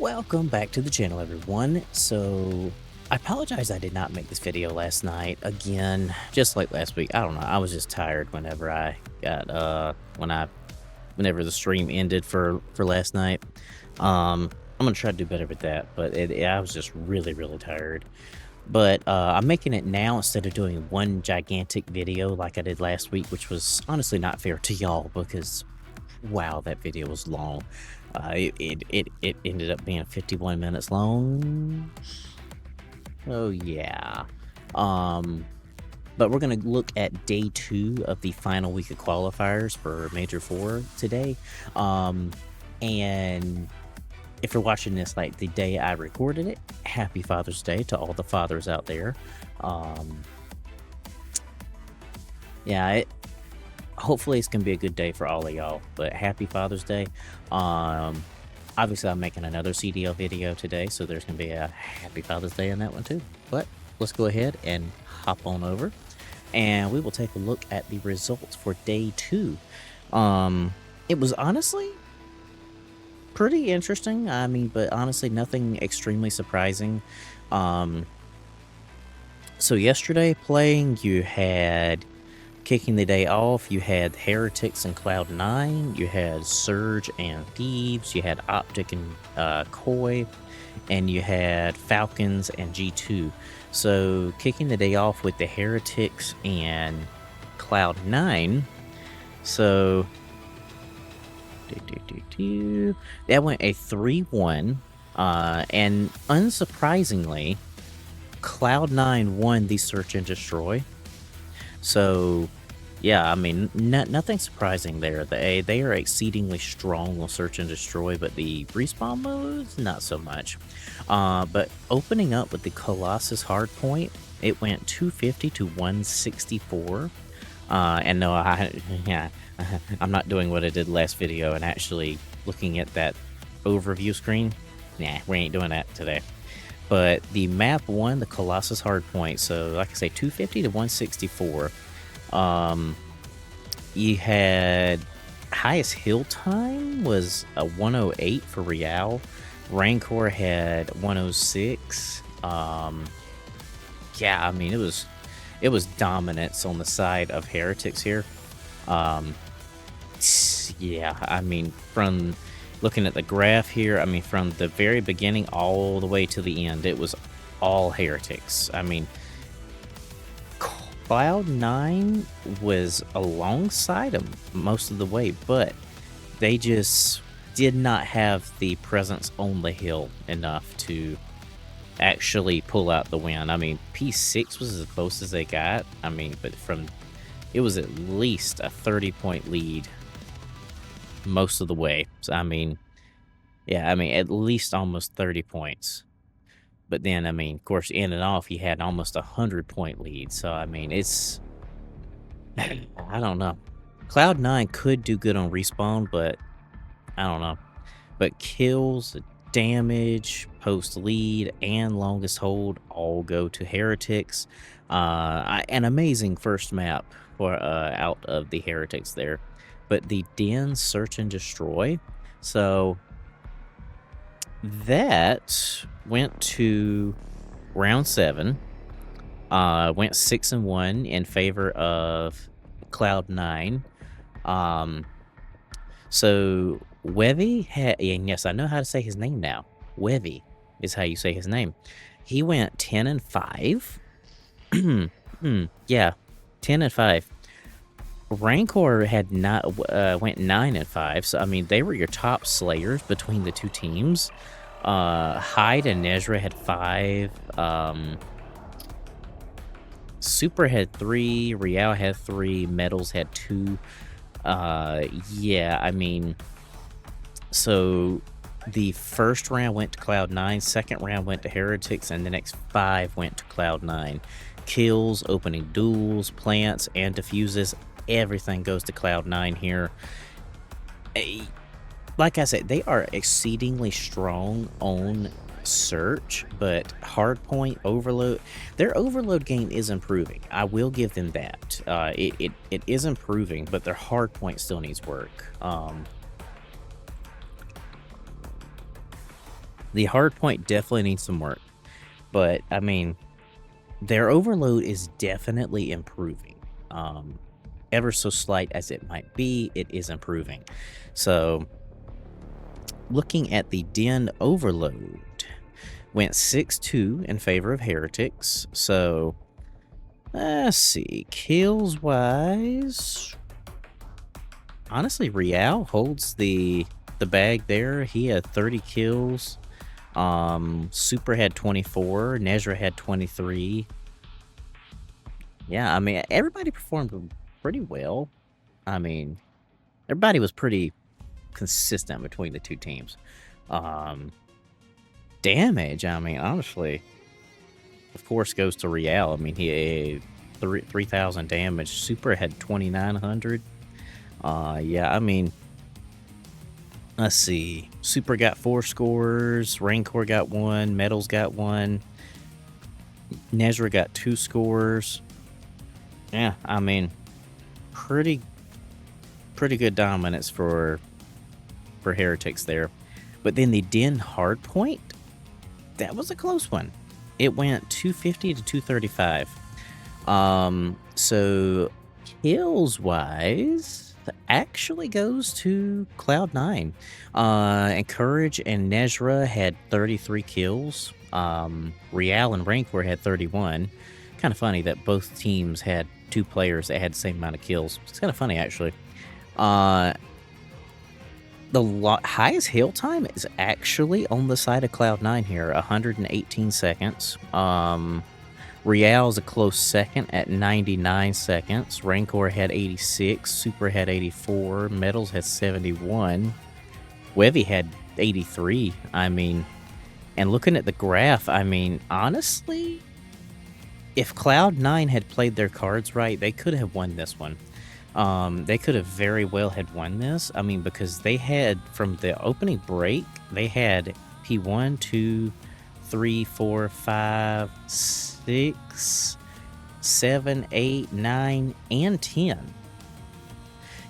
Welcome back to the channel, everyone. So I apologize I did not make this video last night again, just like last week. I don't know, I was just tired whenever I got whenever the stream ended for last night. I'm gonna try to do better with that, but I was just really tired. But I'm making it now instead of doing one gigantic video like I did last week, which was honestly not fair to y'all because wow, that video was long. It ended up being 51 minutes long. Oh yeah. But we're gonna look at day 2 of the final week of qualifiers for Major 4 today. And if you're watching this like the day I recorded it, happy Father's Day to all the fathers out there. Yeah, hopefully it's gonna be a good day for all of y'all, but happy Father's Day. Obviously I'm making another CDL video today, so there's gonna be a happy Father's Day in that one too. But let's go ahead and hop on over and we will take a look at the results for day 2. It was honestly pretty interesting. I mean, but honestly nothing extremely surprising. So yesterday playing, you had kicking the day off, you had Heretics and Cloud9, you had Surge and Thieves, you had Optic and Koi, and you had Falcons and G2. So kicking the day off with the Heretics and Cloud9, so that went a 3-1, and unsurprisingly, Cloud9 won the Search and Destroy. So, yeah, I mean, nothing surprising there. They are exceedingly strong on Search and Destroy, but the respawn modes, not so much. But opening up with the Colossus Hardpoint, it went 250 to 164. And no, I'm not doing what I did last video and actually looking at that overview screen. Nah, we ain't doing that today. But the map won the Colossus Hardpoint, so like I say, 250 to 164. You had highest hill time was a 108 for Real. Rancor had 106. Yeah, I mean it was dominance on the side of Heretics here. Yeah, I mean from looking at the graph here, I mean, from the very beginning all the way to the end, it was all Heretics. I mean, Cloud9 was alongside them most of the way, but they just did not have the presence on the hill enough to actually pull out the win. I mean, P6 was as close as they got. I mean, but it was at least a 30-point lead most of the way. So, I mean, yeah, I mean, at least almost 30 points. But then, I mean, of course, in and off, he had almost 100-point lead. So, I mean, it's, I don't know. Cloud9 could do good on respawn, but I don't know. But kills, damage, post lead, and longest hold all go to Heretics. An amazing first map for out of the Heretics there. But the Den Search and Destroy, so that went to round 7, went 6-1 in favor of Cloud9. So Wevy had, and yes, I know how to say his name now. Wevy is how you say his name. He went 10-5. Yeah, 10-5. Rancor had went 9-5, so I mean they were your top slayers between the two teams. Hyde and Nezra had 5. Super had 3. Real had 3. Metals had 2. Yeah, I mean, so the first round went to Cloud9, second round went to Heretics, and the next 5 went to Cloud9. Kills, opening duels, plants, and diffuses. Everything goes to Cloud9 here. Like I said, they are exceedingly strong on Search, but Hardpoint, Overload, their Overload game is improving. I will give them that. It is improving, but their Hardpoint still needs work. The hard point definitely needs some work, but I mean, their overload is definitely improving. Um, Ever so slight as it might be, it is improving. So, looking at the Den overload, went 6-2 in favor of Heretics. So, let's see, kills wise, honestly, Real holds the bag there. He had 30 kills. Super had 24. Nezra had 23. Yeah, I mean, everybody performed pretty well. I mean, everybody was pretty consistent between the two teams. Damage, I mean, honestly, of course, goes to Real. I mean, he had 3,000 damage. Super had 2,900. Yeah, I mean, let's see. Super got 4 scores. Rancor got 1. Metals got 1. Nezra got 2 scores. Yeah, I mean, pretty good dominance for Heretics there. But then the Den hardpoint, that was a close one. It went 250 to 235. So kills wise actually goes to Cloud9. And Courage and Nezra had 33 kills. Real and Rancor had 31. Kind of funny that both teams had 2 players that had the same amount of kills. It's kind of funny, actually. The highest hail time is actually on the side of Cloud9 here, 118 seconds. Real is a close second at 99 seconds. Rancor had 86. Super had 84. Metals had 71. Wevy had 83. I mean, and looking at the graph, I mean, honestly, if Cloud9 had played their cards right, they could have won this one. They could have very well had won this. I mean, because they had, from the opening break, they had P1, 2, 3, 4, 5, 6, 7, 8, 9, and 10.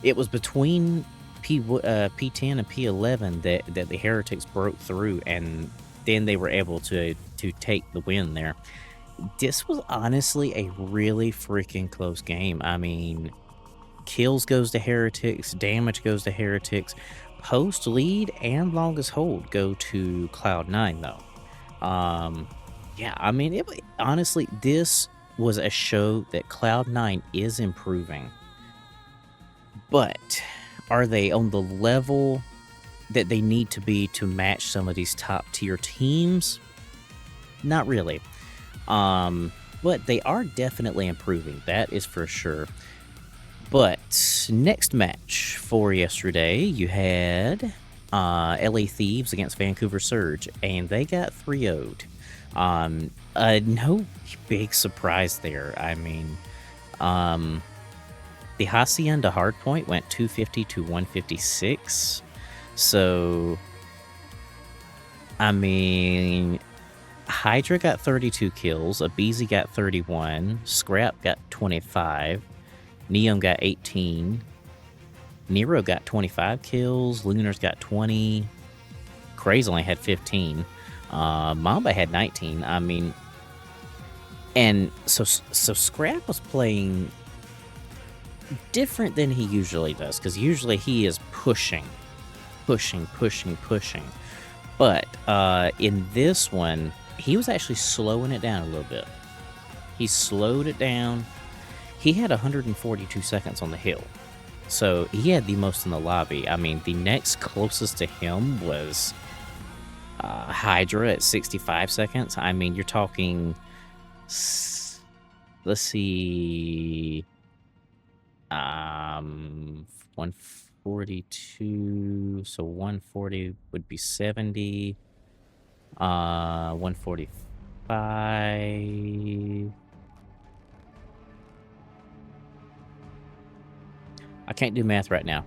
It was between P10 and P11 that the Heretics broke through, and then they were able to take the win there. This was honestly a really freaking close game. I mean, kills goes to Heretics, damage goes to Heretics, post lead and longest hold go to Cloud9 though. Yeah, I mean, honestly, this was a show that Cloud9 is improving, but are they on the level that they need to be to match some of these top tier teams? Not really. But they are definitely improving, that is for sure. But next match for yesterday, you had LA Thieves against Vancouver Surge, and they got 3-0'd. No big surprise there. I mean, the Hacienda hardpoint went 250 to 156. So, I mean, Hydra got 32 kills, Abizi got 31, Scrap got 25, Neon got 18, Nero got 25 kills, Lunar's got 20, Craze only had 15, Mamba had 19. I mean, and so Scrap was playing different than he usually does, because usually he is pushing. But in this one, he was actually slowing it down a little bit. He slowed it down. He had 142 seconds on the hill, so he had the most in the lobby. I mean, the next closest to him was Hydra at 65 seconds. I mean, you're talking, let's see, 142, so 140 would be 70, 145. I can't do math right now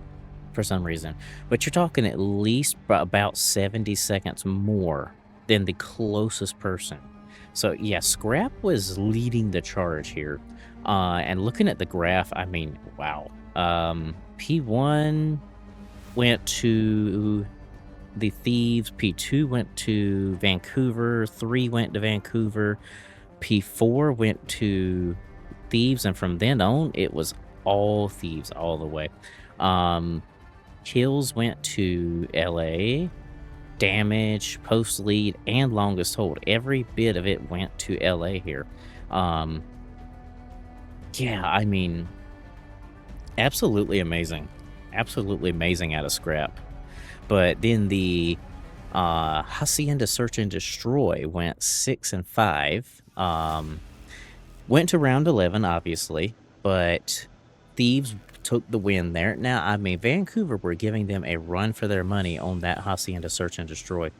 for some reason, but you're talking at least about 70 seconds more than the closest person. So yeah, Scrap was leading the charge here. And looking at the graph, I mean, wow. P1 went to the Thieves. P2 went to Vancouver. 3 went to Vancouver. P4 went to Thieves, and from then on, it was all Thieves all the way. Kills went to LA. Damage, post lead, and longest hold. Every bit of it went to LA here. Yeah, I mean, absolutely amazing. Absolutely amazing out of scrap. But then the Hacienda Search and Destroy went 6 and 5. Went to round 11, obviously, but Thieves took the win there. Now, I mean, Vancouver were giving them a run for their money on that Hacienda Search and Destroy.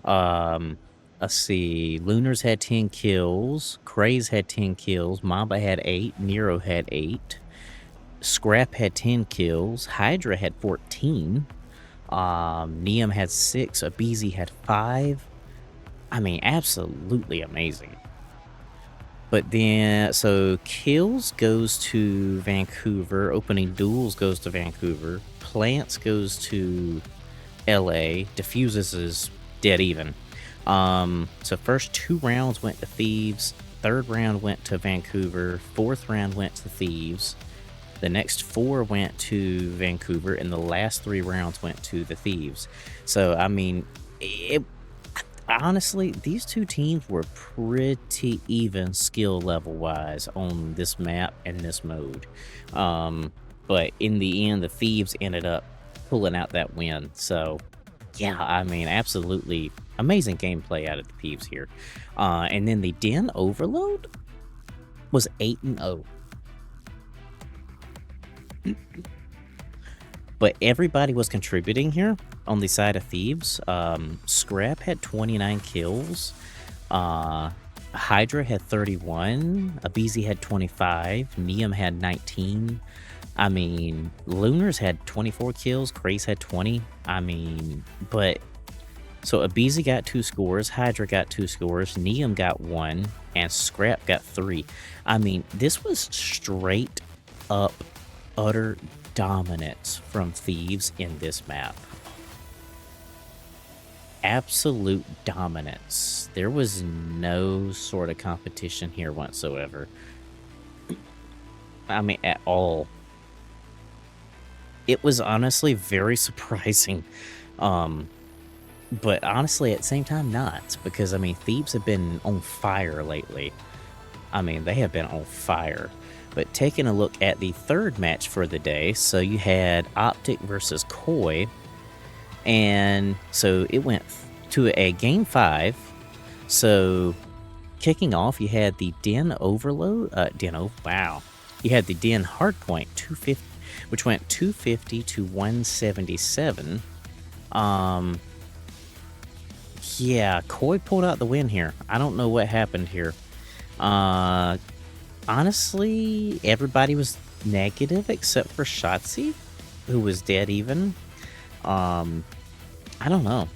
Let's see. Lunars had 10 kills. Craze had 10 kills. Mamba had 8. Nero had 8. Scrap had 10 kills. Hydra had 14. Neum had 6. Abizi had 5. I mean, absolutely amazing. But then, so kills goes to Vancouver. Opening duels goes to Vancouver. Plants goes to LA. Diffuses is dead even. So first 2 rounds went to Thieves. 3rd round went to Vancouver. 4th round went to Thieves. The next 4 went to Vancouver, and the last 3 rounds went to the Thieves. So, I mean, honestly, these 2 teams were pretty even skill level wise on this map and this mode. But in the end, the Thieves ended up pulling out that win. So, yeah, I mean, absolutely amazing gameplay out of the Thieves here. And then the Den Overload was 8 and 0. But everybody was contributing here on the side of Thieves. Scrap had 29 kills. Hydra had 31. Abizi had 25. Neum had 19. I mean, Lunars had 24 kills. Craze had 20. I mean, but... So Abizi got 2 scores. Hydra got 2 scores. Neum got 1. And Scrap got 3. I mean, this was straight up utter dominance from Thieves in this map. Absolute dominance. There was no sort of competition here whatsoever. I mean, at all. It was honestly very surprising. But honestly, at the same time, not. Because, I mean, Thieves have been on fire lately. I mean, they have been on fire. But taking a look at the 3rd match for the day, so you had Optic versus Koi, and so it went to a game 5. So kicking off, you had the Den Overload, wow, you had the Den Hardpoint 250, which went 250 to 177. Yeah, Koi pulled out the win here. I don't know what happened here. Honestly, everybody was negative except for Shotzi, who was dead even. I don't know.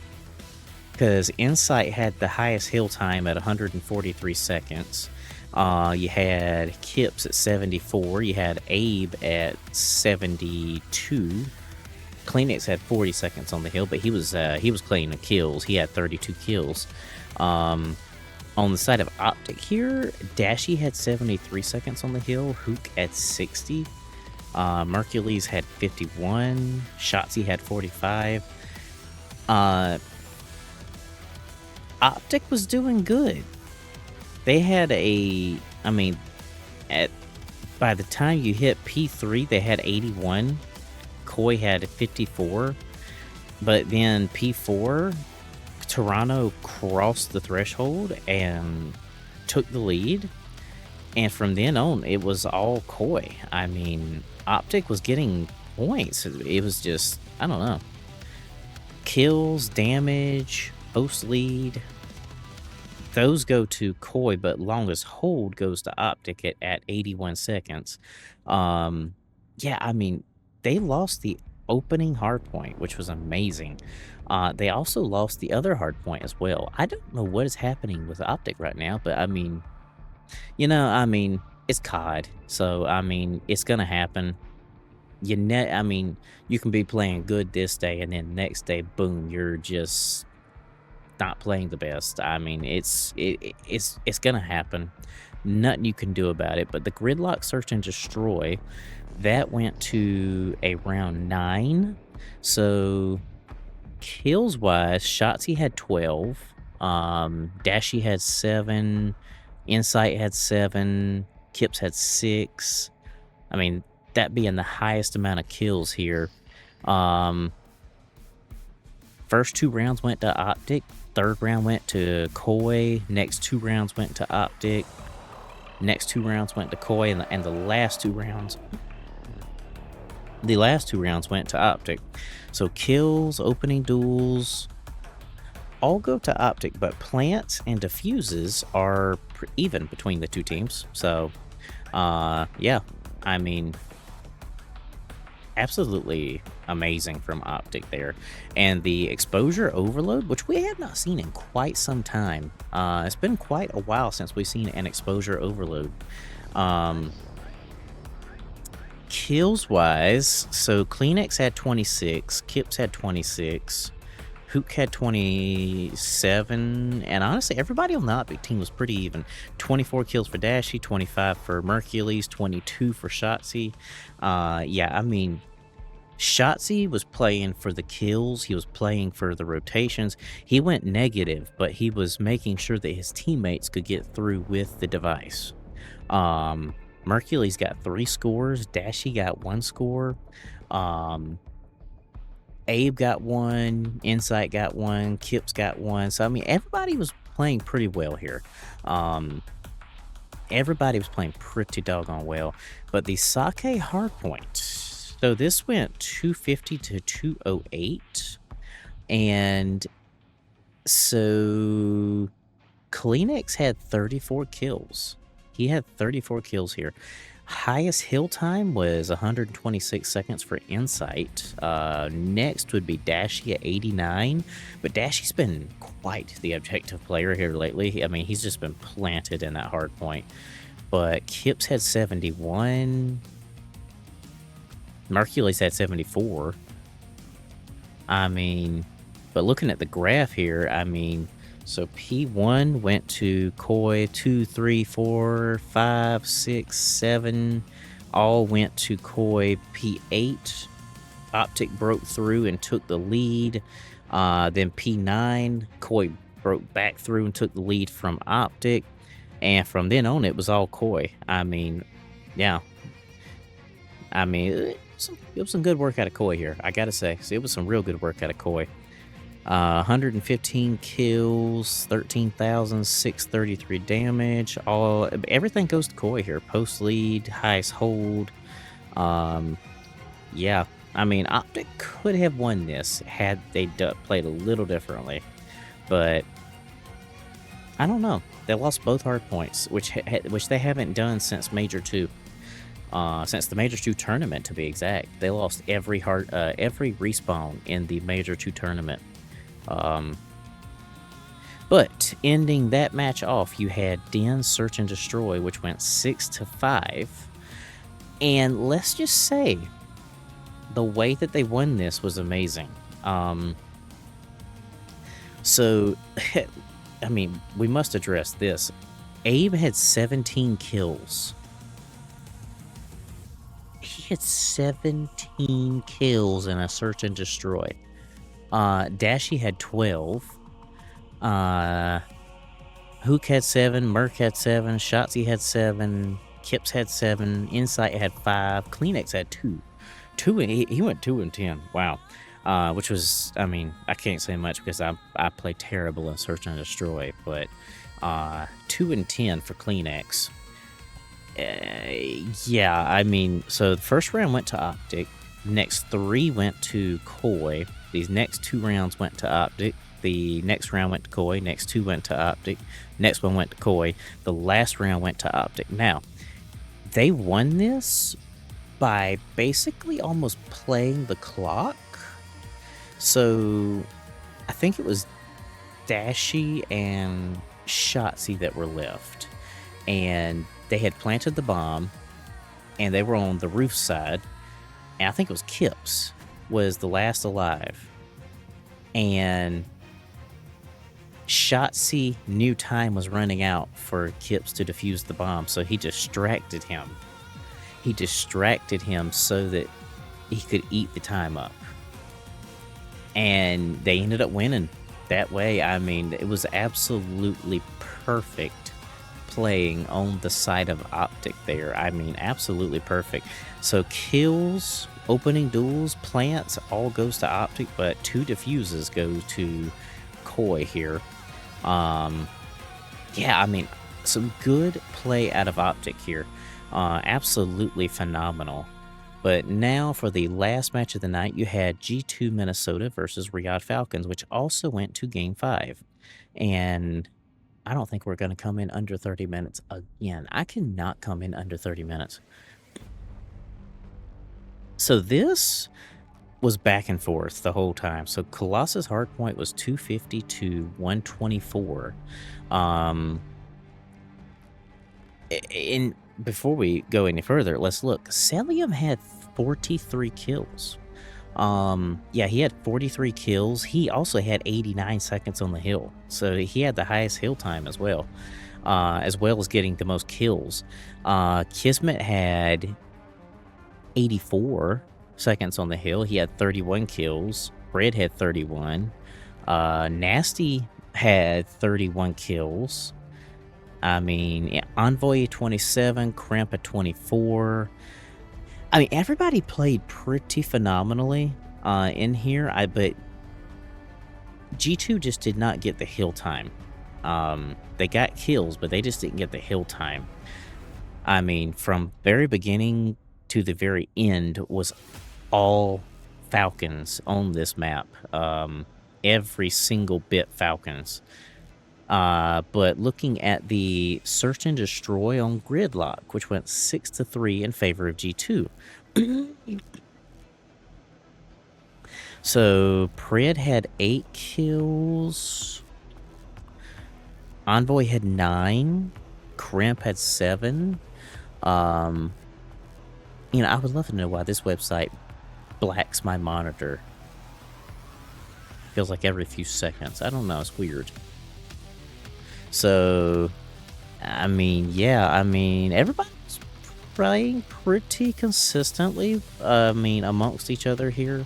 Because Insight had the highest hill time at 143 seconds. You had Kips at 74. You had Abe at 72. Kleenex had 40 seconds on the hill, but he was cleaning the kills. He had 32 kills. On the side of Optic here, Dashy had 73 seconds on the hill, Hook at 60, Mercules had 51, Shotzi had 45. Optic was doing good. They had by the time you hit P3, they had 81, Koi had 54, but then P4, Toronto crossed the threshold and took the lead, and from then on it was all Koi. I mean, Optic was getting points. It was just, I don't know, kills, damage, post lead, those go to Koi, but longest hold goes to Optic at 81 seconds. Yeah, I mean, they lost the opening hardpoint, which was amazing. They also lost the other hardpoint as well. I don't know what is happening with Optic right now, but I mean, it's COD, so I mean, it's gonna happen. I mean, you can be playing good this day, and then next day, boom, you're just not playing the best. I mean, it's gonna happen. Nothing you can do about it. But the gridlock search and destroy that went to a round 9. So kills wise, Shotzi had 12, Dashy had 7, Insight had 7, Kips had 6. I mean, that being the highest amount of kills here. First 2 rounds went to Optic, third round went to Koi, next 2 rounds went to Optic, next 2 rounds went to Koi, and the last 2 rounds went to Optic. So kills, opening duels, all go to Optic, but plants and diffuses are even between the 2 teams. So, yeah, I mean, absolutely amazing from Optic there. And the exposure overload, which we have not seen in quite some time. It's been quite a while since we've seen an exposure overload. Kills wise, so Kleenex had 26, Kips had 26, Hook had 27, and honestly, everybody on the Optic team was pretty even. 24 kills for Dashy, 25 for Mercules, 22 for Shotzi. Yeah, I mean, Shotzi was playing for the kills. He was playing for the rotations. He went negative, but he was making sure that his teammates could get through with the device. Mercules got 3 scores. Dashy got 1 score. Abe got 1. Insight got 1. Kips got 1. So, I mean, everybody was playing pretty well here. Everybody was playing pretty doggone well. But the Sake hardpoint. So, this went 250 to 208. And so, Kleenex had 34 kills. He had 34 kills here. Highest hill time was 126 seconds for Insight. Next would be Dashy at 89. But Dashy's been quite the objective player here lately. I mean, he's just been planted in that hard point. But Kips had 71. Mercules had 74. I mean, but looking at the graph here, I mean, so P1 went to Koi, 2, 3, 4, 5, 6, 7, all went to Koi. P8, Optic broke through and took the lead. Then P9, Koi broke back through and took the lead from Optic. And from then on, it was all Koi. I mean, yeah. I mean, it was some good work out of Koi here, I gotta say. So it was some real good work out of Koi. 115 kills, 13,633 damage. Everything goes to Koi here. Post lead, highest hold. Yeah, I mean, Optic could have won this had they played a little differently, but I don't know. They lost both hard points, which they haven't done since Major 2. Since the Major 2 tournament, to be exact. They lost every respawn in the Major 2 tournament. But ending that match off, you had Den Search and Destroy, which went 6-5. And let's just say, the way that they won this was amazing. So, I mean, we must address this. Abe had 17 kills. He had 17 kills in a Search and Destroy. Dashy had 12. Hook had 7. Merc had 7. Shotzi had 7. Kips had 7. Insight had 5. Kleenex had 2. He went 2-10. Wow. Which was, I mean, I can't say much because I play terrible in Search and Destroy, but 2-10 for Kleenex. Yeah, I mean, so the first round went to Optic. Next 3 went to Koi. These next 2 rounds went to Optic. The next round went to Koi. Next 2 went to Optic. Next one went to Koi. The last round went to Optic. Now, they won this by basically almost playing the clock. So, I think it was Dashy and Shotzi that were left. And they had planted the bomb. And they were on the roof side. and I think it was Kips was the last alive. And Shotzi knew time was running out for Kips to defuse the bomb, so he distracted him. He distracted him so that he could eat the time up. And they ended up winning that way. I mean, it was absolutely perfect playing on the side of Optic there. I mean, absolutely perfect. So kills, opening duels, plants, all goes to Optic, but 2 defuses go to Koi here. Yeah, I mean, some good play out of Optic here. Absolutely phenomenal. But now for the last match of the night, you had G2 Minnesota versus Riyadh Falcons, which also went to Game 5. And I don't think we're going to come in under 30 minutes again. I cannot come in under 30 minutes. So this was back and forth the whole time. So Colossus hardpoint was 250 to 124. And before we go any further, let's look. Celium had 43 kills. Yeah, he had 43 kills. He also had 89 seconds on the hill. So he had the highest hill time as well as getting the most kills. Kismet had 84 seconds on the hill. He had 31 kills. Red had 31. Nasty had 31 kills. I mean, yeah, Envoy 27, Cramp at 24. I mean, everybody played pretty phenomenally in here. But G2 just did not get the hill time. They got kills, but they just didn't get the hill time. I mean, from very beginning to the very end was all Falcons on this map. Every single bit Falcons. But looking at the search and destroy on Gridlock, which went 6-3 in favor of G2. So Pred had 8 kills. Envoy had 9. Cramp had 7. You know, I would love to know why this website blacks my monitor. Feels like every few seconds. I don't know. It's weird. So, I mean, yeah, I mean, everybody's playing pretty consistently, I mean, amongst each other here.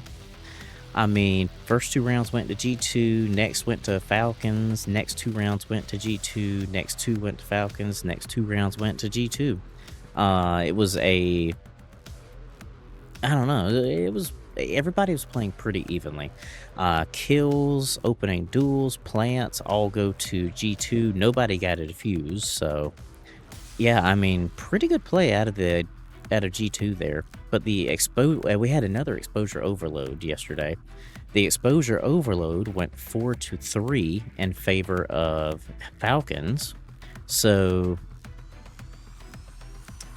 I mean, first 2 rounds went to G2, next went to Falcons, next 2 rounds went to G2, next 2 went to Falcons, next 2 rounds went to G2. It was I don't know, everybody was playing pretty evenly. Kills, opening duels, plants all go to G2. Nobody got a defuse, so yeah, I mean, pretty good play out of G2 there. But the we had another exposure overload yesterday. The exposure overload went 4-3 in favor of Falcons. So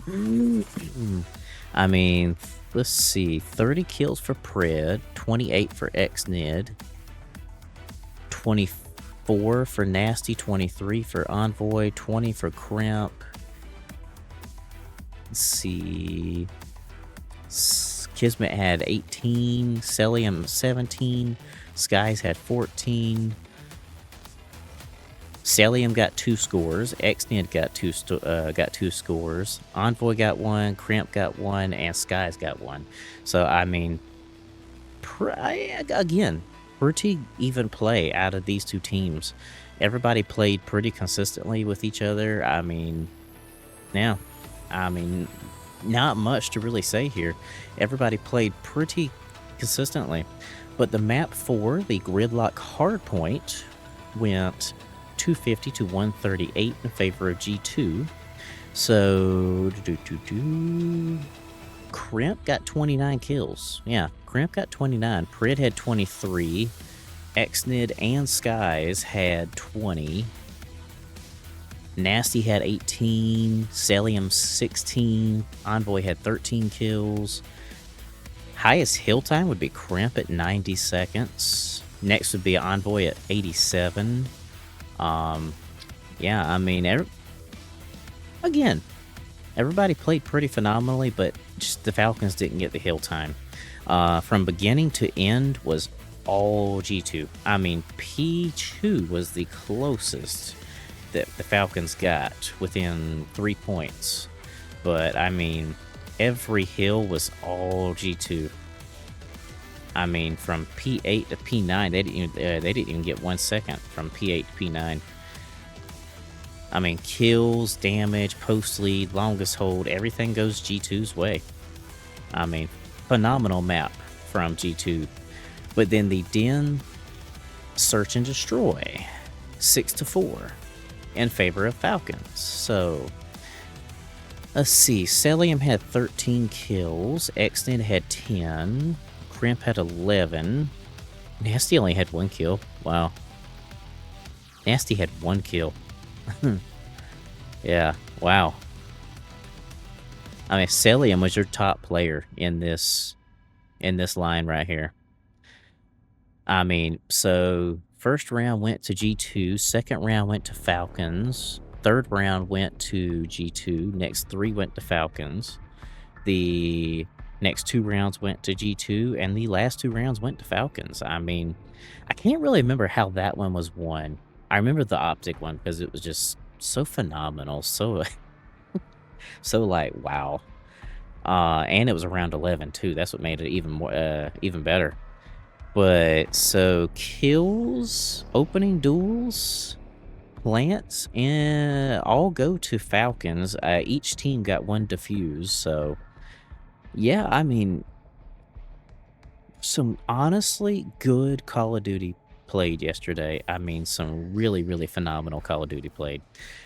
I mean, let's see, 30 kills for Pred, 28 for XNID, 24 for Nasty, 23 for Envoy, 20 for Cramp. Let's see, Kismet had 18, Celium 17, Skies had 14. Celium got 2 scores, XNID got 2 scores, Envoy got 1, Cramp got 1, and Skies got 1. So, I mean, again, pretty even play out of these 2 teams. Everybody played pretty consistently with each other. I mean, yeah, I mean, not much to really say here. Everybody played pretty consistently. But the map for the Gridlock hardpoint went 250 to 138 in favor of G2. So, Crimp got 29 kills. Yeah, Crimp got 29. Pred had 23. XNID and Skies had 20. Nasty had 18. Celium 16. Envoy had 13 kills. Highest hill time would be Crimp at 90 seconds. Next would be Envoy at 87. Yeah, I mean, again, everybody played pretty phenomenally, but just the Falcons didn't get the hill time. From beginning to end was all G2. I mean, P2 was the closest that the Falcons got, within 3 points. But I mean, every hill was all G2. I mean, from P8 to P9, they didn't even get 1 second from P8 to P9. I mean, kills, damage, post lead, longest hold, everything goes G2's way. I mean, phenomenal map from G2. But then the Den search and destroy 6-4 in favor of Falcons. So let's see. Celium had 13 kills. Extend had 10. Crimp had 11. Nasty only had 1 kill. Wow. Nasty had 1 kill. Yeah, wow. I mean, Celium was your top player in this line right here. I mean, so first round went to G2, second round went to Falcons, third round went to G2, next 3 went to Falcons. The next 2 rounds went to G2, and the last 2 rounds went to Falcons. I mean, I can't really remember how that one was won. I remember the Optic one because it was just so phenomenal, so like, wow. And it was around 11 too. That's what made it even more, even better. But so kills, opening duels, plants, and all go to Falcons. Each team got 1 defuse. So yeah, I mean, some honestly good Call of Duty played yesterday. I mean, some really, really phenomenal Call of Duty played.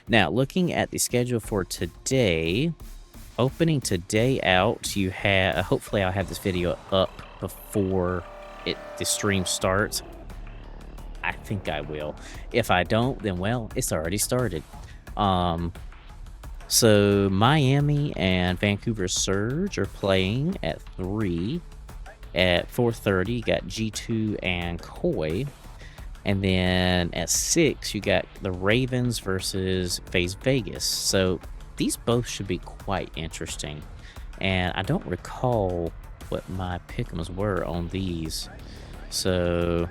Now, looking at the schedule for today, opening today out, you have, hopefully I'll have this video up before the stream starts. I think I will. If I don't, then well, it's already started. So Miami and Vancouver Surge are playing at 3. At 4:30, you got G2 and Koi. And then at 6, you got the Ravens versus FaZe Vegas. So these both should be quite interesting. And I don't recall what my pick'ems were on these. So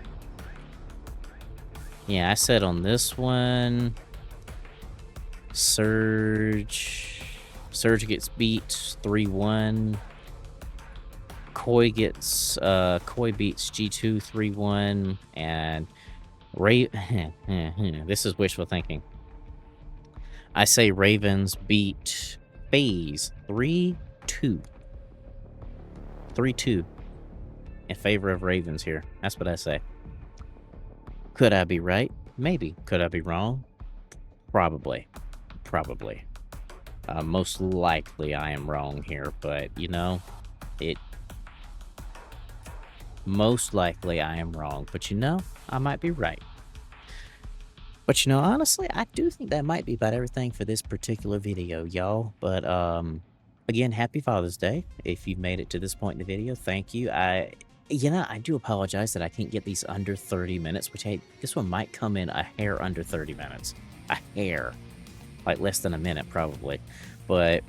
yeah, I said on this one, Surge gets beat 3-1. Koi beats G2 3-1, and this is wishful thinking. I say Ravens beat FaZe 3-2. 3-2 in favor of Ravens here. That's what I say. Could I be right? Maybe. Could I be wrong? Probably. Most likely I am wrong here, but you know, most likely I am wrong, but you know, I might be right. But you know, honestly, I do think that might be about everything for this particular video, y'all. But again, happy Father's Day. If you've made it to this point in the video, thank you. I do apologize that I can't get these under 30 minutes, which this one might come in a hair under 30 minutes. A hair. Like less than a minute, probably. But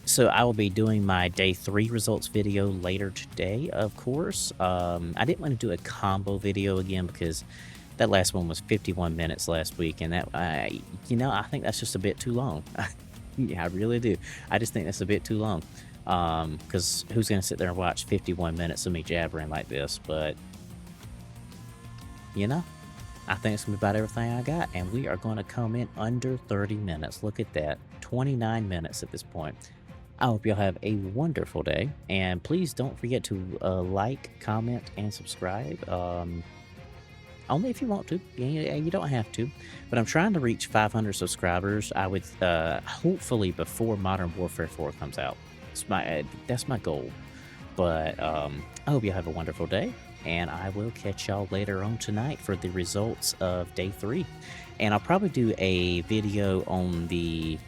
so I will be doing my day 3 results video later today, of course. I didn't want to do a combo video again because that last one was 51 minutes last week, and that I think that's just a bit too long. Yeah, I really do. I just think that's a bit too long. Because who's going to sit there and watch 51 minutes of me jabbering like this? But, you know, I think it's going to be about everything I got, and we are going to come in under 30 minutes. Look at that. 29 minutes at this point. I hope y'all have a wonderful day, and please don't forget to like, comment, and subscribe. Only if you want to. You don't have to. But I'm trying to reach 500 subscribers. I would hopefully before Modern Warfare 4 comes out. That's my goal. But I hope you have a wonderful day, and I will catch y'all later on tonight for the results of day 3. And I'll probably do a video on the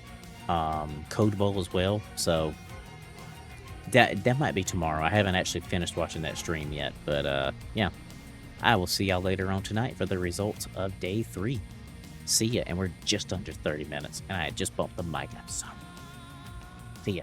Code Bowl as well. So that might be tomorrow. I haven't actually finished watching that stream yet, but yeah. I will see y'all later on tonight for the results of day 3. See ya, and we're just under 30 minutes, and I just bumped the mic. I'm sorry. See ya.